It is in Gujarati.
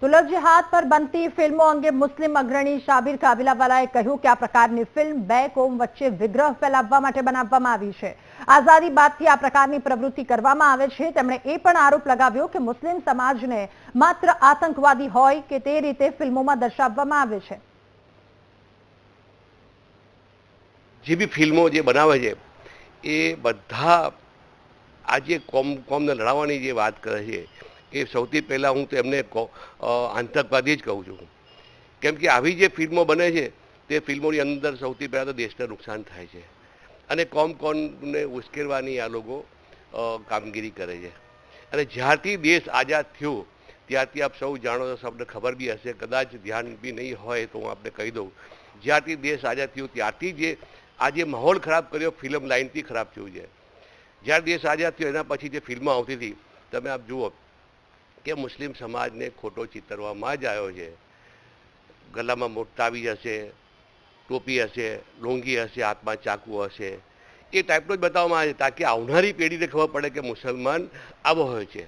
તુલબ जिहाद पर बनती फिल्मों अंगे मुस्लिम अग्रणी शाबिर काबिलावालाए કહ્યું કે આ પ્રકારની ફિલ્મ બે કોમ વચ્ચે વિગ્રહ ફેલાવવા માટે બનાવવામાં આવી છે। આઝાદી બાદથી આ પ્રકારની પ્રવૃત્તિ કરવામાં આવે છે। તેમણે એ પણ આરોપ લગાવ્યો કે મુસ્લિમ સમાજને માત્ર આતંકવાદી હોય કે તે રીતે ફિલ્મોમાં દર્શાવવામાં આવે છે। જે બી ફિલ્મો જે બનાવે છે એ બધા આજે કોમને લડાવવાની જે વાત કરે છે એ સૌથી પહેલાં હું તો એમને આતંકવાદી જ કહું છું। કેમ કે આવી જે ફિલ્મો બને છે તે ફિલ્મોની અંદર સૌથી પહેલાં તો દેશને નુકસાન થાય છે અને કોમને ઉશ્કેરવાની આ લોકો કામગીરી કરે છે। અને જ્યારથી દેશ આઝાદ થયો ત્યારથી આપ સૌ જાણો છો, સૌને ખબર બી હશે, કદાચ ધ્યાન બી નહીં હોય તો હું આપને કહી દઉં, જ્યારથી દેશ આઝાદ થયો ત્યારથી જે આજે માહોલ ખરાબ કર્યો ફિલ્મ લાઇનથી ખરાબ થયું છે। જ્યારે દેશ આઝાદ થયો એના પછી જે ફિલ્મો આવતી હતી તમે આપ જુઓ કે મુસ્લિમ સમાજને ખોટો ચિતરવામાં જ આવ્યો છે। ગલામાં મોટાવી હશે, ટોપી હશે, લોંગી હશે, હાથમાં ચાકુ હશે, એ ટાઈપનો જ બતાવવામાં આવે છે તાકી આવનારી પેઢીને ખબર પડે કે મુસલમાન આવો હોય છે।